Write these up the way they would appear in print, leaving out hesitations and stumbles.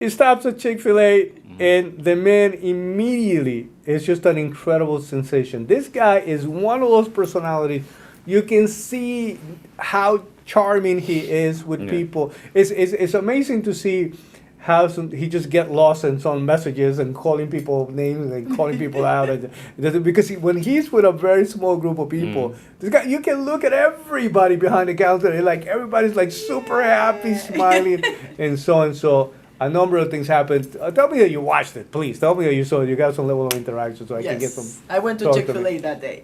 He stops at Chick-fil-A, and the man immediately is just an incredible sensation. This guy is one of those personalities. You can see how charming he is with people. It's amazing to see how he just get lost in some messages and calling people names and calling people out. Because when he's with a very small group of people, this guy, you can look at everybody behind the counter, and like everybody's like super happy, smiling, and so and so. A number of things happened. Tell me that you watched it, please. Tell me that you saw it. You got some level of interaction, so I can get some. I went to talk Chick-fil-A that day.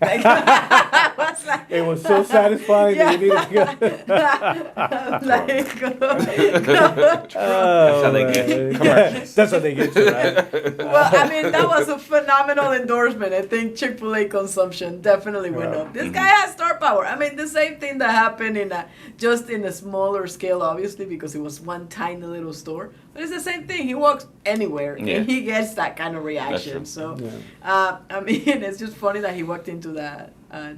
It was so satisfying that you needed to go. That's how they get commercials. That's how they get you, right? Well, I mean, that was a phenomenal endorsement. I think Chick-fil-A consumption definitely went up. This guy has star power. I mean, the same thing that happened just in a smaller scale, obviously, because it was one tiny little store. But it's the same thing. He walks anywhere and he gets that kind of reaction. So, I mean, it's just funny that he walked into that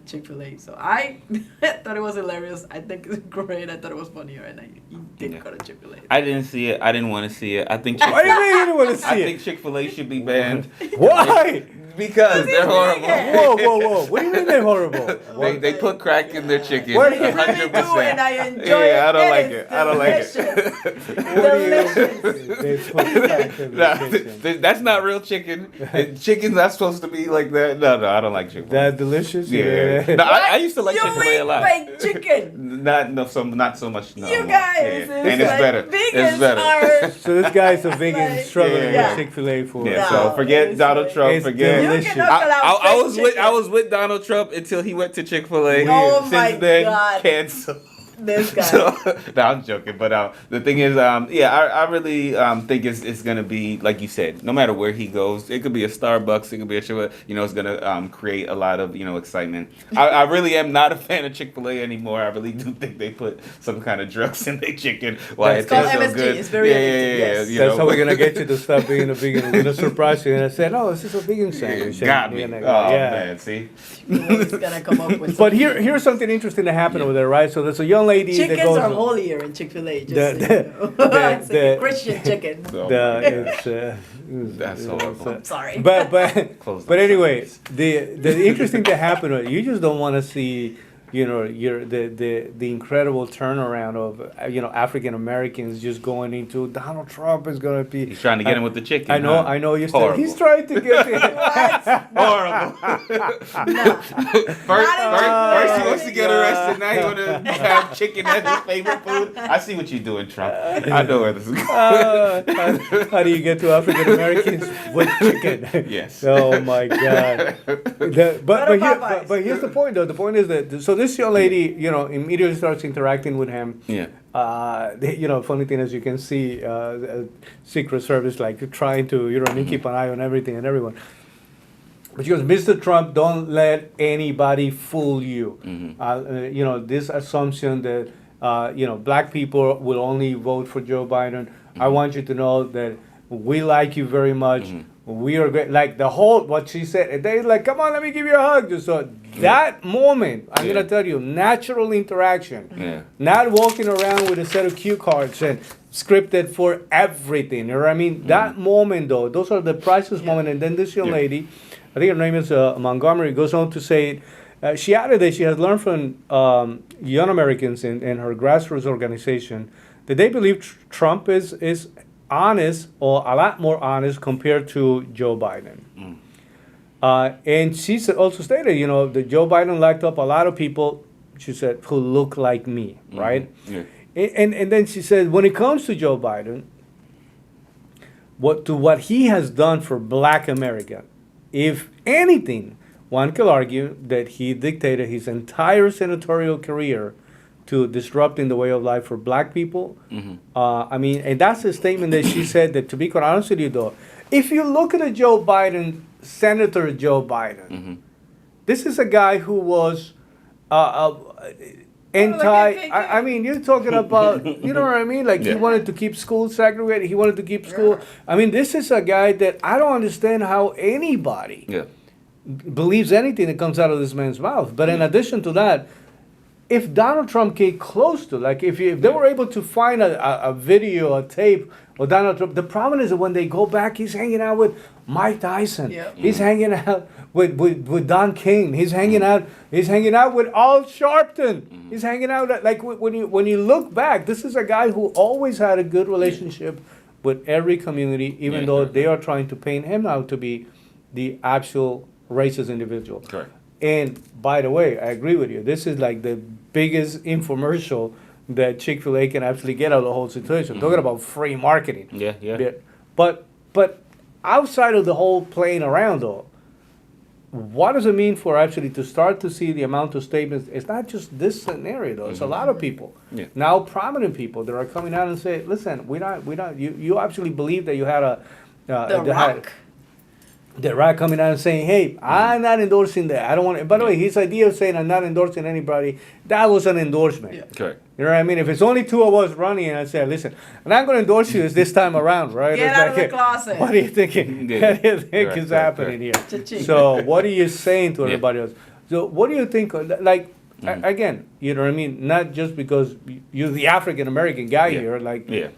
Chick-fil-A. So I thought it was hilarious. I think it's great. I thought it was funnier, and he did go to Chick-fil-A. I didn't see it. I didn't want to see it. I think Why do you mean you didn't want to see I it? think Chick-fil-A should be banned. Why? Because they're horrible. Whoa. What do you mean they're horrible? They put crack in their chicken. What? They really do, and I enjoy it. Yeah, I don't like It's it. I don't like it. delicious. They put crack in the kitchen. That's not real chicken. Chicken's not supposed to be like that. No, I don't like chicken. That delicious? Yeah. No, I used to like You Chick-fil-A a eat lot. baked chicken. Not so much. No, You no. guys, Yeah. And it's like better. vegans It's better. are. So this guy's a vegan Like, struggling yeah. with Chick-fil-A for Yeah, No, so forget it's Donald like- Trump. It's Forget. You delicious. can knuckle out I was fake with Donald Trump until he went to Chick-fil-A. Oh Since my then, God. cancel. This guy. So, no, I'm joking, but the thing is, I really think it's gonna be like you said. No matter where he goes, it could be a Starbucks, it could be a show. It's gonna create a lot of excitement. I really am not a fan of Chick-fil-A anymore. I really do think they put some kind of drugs in their chicken. Why It's it called tastes so MSG. good. It's very addictive, yes. you That's know. how we're gonna get you to stop being a vegan. We're gonna surprise you, and I said, "No, this is a vegan sandwich." Got And me. you're Oh gonna go, yeah. man, see. He's gonna come up with. But something. here's something interesting that happened over there, right? So there's a young lady that Chickens goes. are holier in Chick-fil-A. Just The- so you know. the- It's like a the- Christian chicken. Oh, It's, That's horrible. I'm sorry. But Close but the anyway, signs. the interesting that happened, you just don't want to see the incredible turnaround of African Americans just going into Donald Trump is going to be. He's trying to get him with the chicken. I know, huh? I know. Horrible. He's trying to get. Horrible. No. First he wants to get arrested. Now he want to have chicken as his favorite food. I see what you're doing, Trump. I know where this is going. How do you get to African Americans with chicken? Yes. Oh my God. Popeyes. But here's the point, though. The point is that so this young lady, immediately starts interacting with him. Yeah. Funny thing is you can see Secret Service like trying to keep an eye on everything and everyone. But she goes, Mr. Trump, don't let anybody fool you. This assumption that black people will only vote for Joe Biden. I want you to know that we like you very much. We are great. Like the whole what she said, and they like, come on, let me give you a hug. So that moment, I'm gonna tell you, natural interaction. Yeah. Not walking around with a set of cue cards and scripted for everything. You know what I mean? That moment, though, those are the priceless moments. And then this young lady, I think her name is Montgomery, goes on to say, she added that she has learned from young Americans in her grassroots organization that they believe Trump is honest, or a lot more honest compared to Joe Biden. And she also stated, that Joe Biden locked up a lot of people, she said, who look like me, right? Yeah. And then she said, when it comes to Joe Biden, what he has done for Black America, if anything, one could argue that he dictated his entire senatorial career to disrupting the way of life for Black people. And that's a statement that she said that, to be quite honest with you, though, if you look at Joe Biden, Senator Joe Biden, this is a guy who was anti. I mean, you're talking about, you know what I mean? Like, he wanted to keep schools segregated. He wanted to keep school. I mean, this is a guy that I don't understand how anybody believes anything that comes out of this man's mouth. But in addition to that, if Donald Trump came close to, like, if they were able to find a video, a tape of Donald Trump, the problem is that when they go back, he's hanging out with Mike Tyson. Yep. He's hanging out with Don King. He's hanging out with Al Sharpton. He's hanging out like when you look back, this is a guy who always had a good relationship with every community, even though they are trying to paint him out to be the actual racist individual. Correct. And by the way, I agree with you. This is like the biggest infomercial that Chick-fil-A can actually get out of the whole situation. Talking about free marketing. Yeah. But outside of the whole playing around though, what does it mean for actually to start to see the amount of statements? It's not just this scenario though. It's a lot of people. Yeah. Now prominent people that are coming out and say, listen, we don't you actually believe that you had a The Rock. The Rock coming out and saying, hey, I'm not endorsing that. I don't want to. By the way, his idea of saying I'm not endorsing anybody, that was an endorsement. Yeah. Correct. You know what I mean? If it's only two of us running and I say, listen, I'm not going to endorse you this time around, right? Get It's out like, of the hey, closet. what are you thinking? Yeah. What do you think Correct, is correct, happening here? Cha-ching. So what are you saying to Yeah. everybody else? So what do you think, like, again, you know what I mean? Not just because you're the African-American guy Yeah. here, like, Yeah.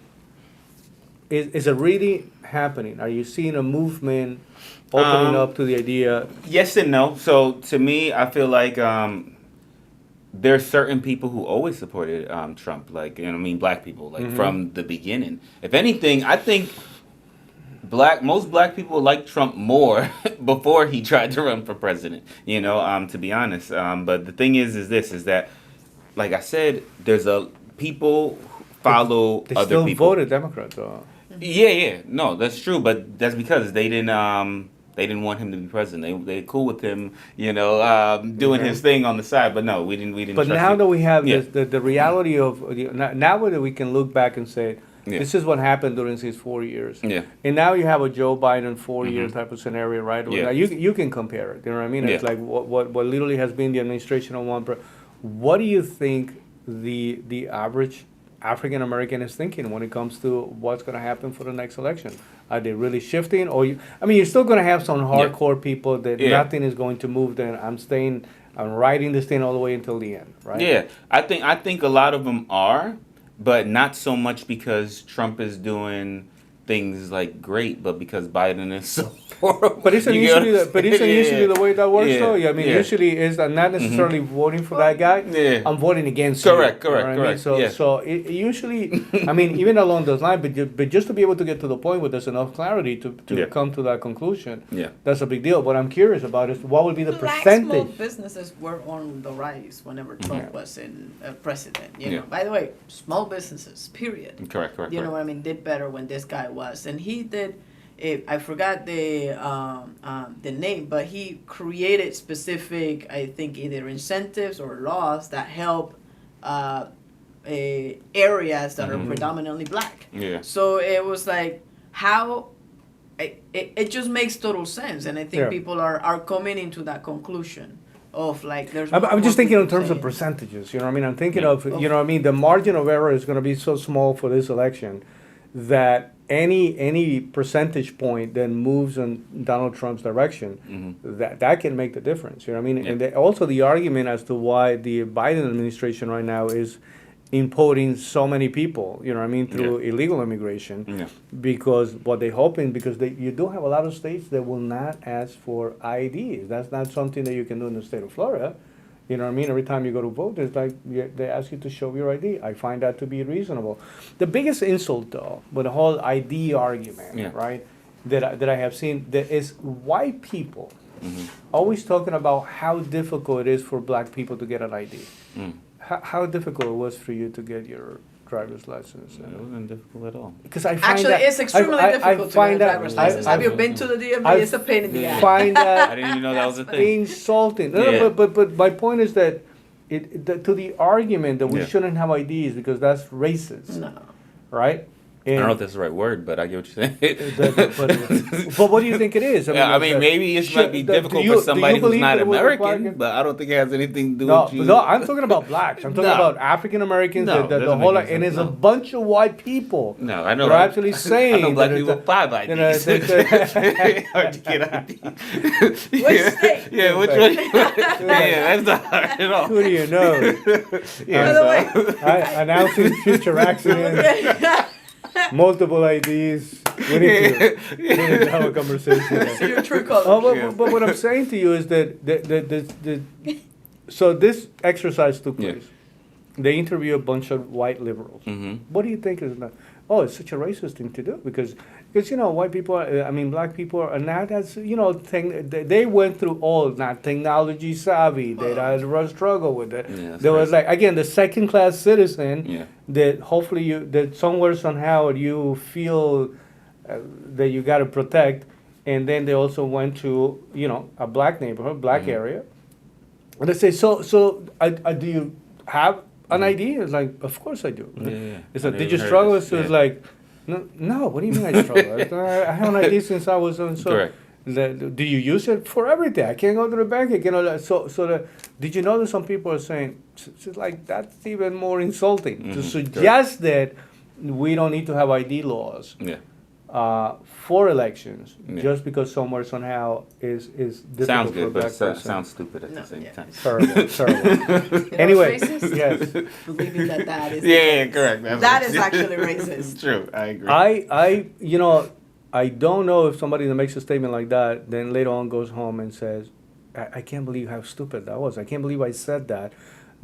is it really happening? Are you seeing a movement opening up to the idea? Yes and no. So to me, I feel like there's certain people who always supported Trump, like, you know, black people, like from the beginning. If anything, I think most black people liked Trump more before he tried to run for president. You know, to be honest. But the thing is that, like I said, there's people who follow They other still people. voted Democrat, though. Yeah. No, that's true, but that's because they didn't want him to be president. They cool with him, you know, doing his thing on the side. But no, we didn't. But trust now him. that we have Yeah. the reality of now that we can look back and say Yeah. this is what happened during his 4 years, Yeah. and now you have a Joe Biden 4 year type of scenario, right? Yeah. Now you can compare it. You know what I mean? It's Yeah. like what literally has been the administration on one. What do you think the average African American is thinking when it comes to what's going to happen for the next election? Are they really shifting, or you're still going to have some hardcore people that nothing is going to move them. I'm riding this thing all the way until the end, right? Yeah, I think a lot of them are, but not so much because Trump is doing things like great, but because Biden is so horrible. But isn't You get usually what I'm saying? usually the way that works Yeah. though? Yeah, I mean, Yeah. usually is I'm not necessarily voting for that guy. Yeah. I'm voting against Correct, you. You know correct, what I mean? correct, So yeah. so it usually, I mean, even along those lines, but just to be able to get to the point where there's enough clarity to Yeah. come to that conclusion, Yeah. that's a big deal. What I'm curious about is what would be the Black small percentage? businesses were on the rise whenever Trump was in president. You Yeah. know, by the way, small businesses, period. Correct. You know what I mean? Did better when this guy was, and he did. I forgot the name, but he created specific, I think, either incentives or laws that help areas that are predominantly black. Yeah. So it was like how. It just makes total sense, and I think Yeah. people are coming into that conclusion of like there's. I'm just thinking in people terms of saying- percentages. You know what I mean? I'm thinking Yeah. of, you know what I mean? The margin of error is going to be so small for this election that any percentage point that moves in Donald Trump's direction, that can make the difference. You know what I mean? Yeah. And also the argument as to why the Biden administration right now is importing so many people, you know what I mean, through illegal immigration, Yeah. because what they're hoping, because you do have a lot of states that will not ask for IDs. That's not something that you can do in the state of Florida. You know what I mean? Every time you go to vote, it's like they ask you to show your ID. I find that to be reasonable. The biggest insult, though, with the whole ID argument, Yeah. right, that I have seen, that is white people always talking about how difficult it is for black people to get an ID. How difficult it was for you to get your driver's license? It wasn't difficult at all. Because I find Actually, that, it's extremely I difficult to find get a that- driver's license. I- Have you been to the DMV? I- It's a pain in the Yeah. ass. find I that didn't even know that was a thing. insulting. No, Yeah. but my point is that to the argument that we Yeah. shouldn't have IDs because that's racist, No. right? I don't know if that's the right word, but I get what you're saying. But what do you think it is? I mean, maybe it might be difficult for somebody who's not American, but I don't think it has anything to do with you. No, I'm talking about blacks. I'm talking about African Americans. No, the doesn't whole, make any and it's sense. a bunch of white people. No, I know. They're actually saying I know black that people it's apply by these. Hard to get ID. Which state? Yeah, which one? Yeah, that's not hard at all. Who do you know? By the way, Announcing future accidents, multiple IDs. We need to have a conversation. see your true colors. But what I'm saying to you is that so this exercise took Yeah. place. They interview a bunch of white liberals. Mm-hmm. What do you think is not? Oh, it's such a racist thing to do because white people, black people are not as they went through all not technology savvy. They had a struggle with it. Yeah, that's there was crazy. like again the second class citizen Yeah. that hopefully that somewhere somehow you feel that you got to protect, and then they also went to a black neighborhood, black Mm-hmm. area, and they say so do you have an ID? It's like, of course I do. Yeah. It's I like, never did you heard struggle? this. So it's Yeah. like, no. What do you mean I struggle? I have an ID since I was on. So, Correct. do you use it for everything? I can't go to the bank. Did you know that some people are saying, it's like that's even more insulting to suggest that we don't need to have ID laws. Yeah. For elections, Yeah. just because somewhere somehow is difficult Sounds for good, a but black it person. sounds stupid at No, the same yeah. time. Terrible, terrible. You know Anyway, what's racist? yes. Believing that is. Yeah, correct. That is actually racist. True, I agree. I don't know if somebody that makes a statement like that, then later on goes home and says, I can't believe how stupid that was. I can't believe I said that.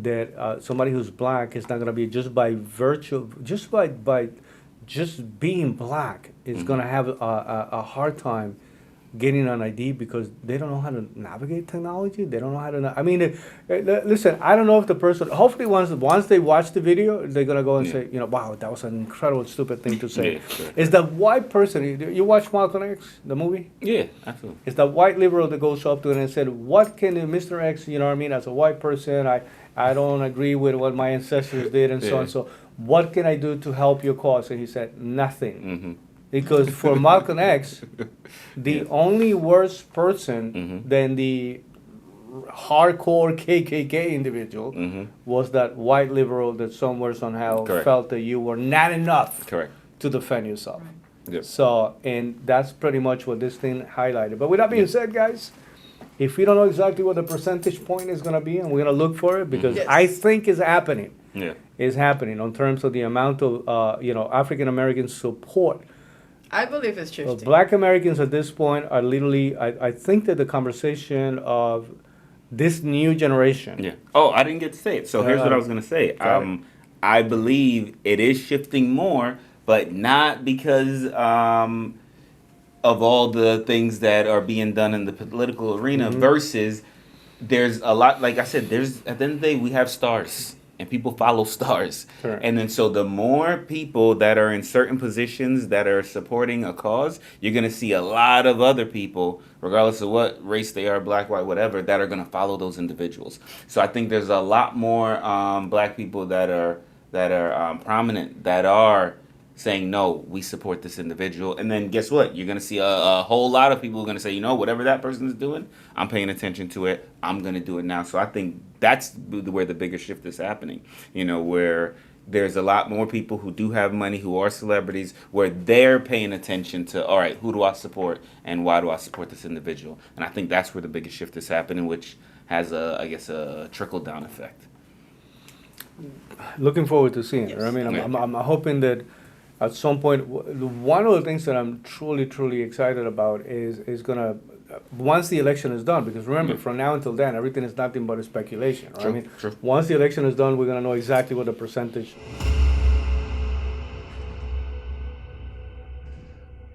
That somebody who's black is not going to be just by virtue, just by just being black is going to have a hard time getting an ID because they don't know how to navigate technology. They don't know how to. Listen. I don't know if the person. Hopefully, once they watch the video, they're gonna go and say, wow, that was an incredible stupid thing to say. Yeah, sure. Is the white person? You watch Malcolm X, the movie? Yeah, absolutely. It's the white liberal that goes up to it and said, "What can Mr. X? As a white person, I don't agree with what my ancestors did, and so on. Yeah. So, what can I do to help your cause?" And he said, "Nothing." Mm-hmm. Because for Malcolm X, the Yeah. only worse person Mhm. than the hardcore KKK individual Mm-hmm. was that white liberal that somewhere somehow Correct. felt that you were not enough Correct. to defend yourself. Yep. So, and that's pretty much what this thing highlighted. But with that being said, guys, if we don't know exactly what the percentage point is going to be, and we're going to look for it, because Yes. I think it's happening. Yeah. Is happening in terms of the amount of African American support. I believe it's So shifting. Black Americans at this point are literally, I think that the conversation of this new generation. Yeah. Oh, I didn't get to say it. So here's what I was going to say. Got I believe it is shifting more, but not because of all the things that are being done in the political arena versus there's a lot, like I said, there's at the end of the day, we have stars and people follow stars. Correct. And then so the more people that are in certain positions that are supporting a cause, you're going to see a lot of other people, regardless of what race they are, black, white, whatever, that are going to follow those individuals. So I think there's a lot more black people that are prominent that are saying, no, we support this individual. And then guess what? You're going to see a whole lot of people who are going to say, whatever that person is doing, I'm paying attention to it. I'm going to do it now. So I think that's where the bigger shift is happening, where there's a lot more people who do have money, who are celebrities, where they're paying attention to, all right, who do I support and why do I support this individual? And I think that's where the biggest shift is happening, which has a trickle-down effect. Looking forward to seeing it. Yes. I mean, Yeah. I'm hoping that at some point, one of the things that I'm truly excited about is gonna, once the election is done, because remember, Yeah. from now until then, everything is nothing but a speculation. Right? True, I mean, true. once the election is done, we're gonna know exactly what the percentage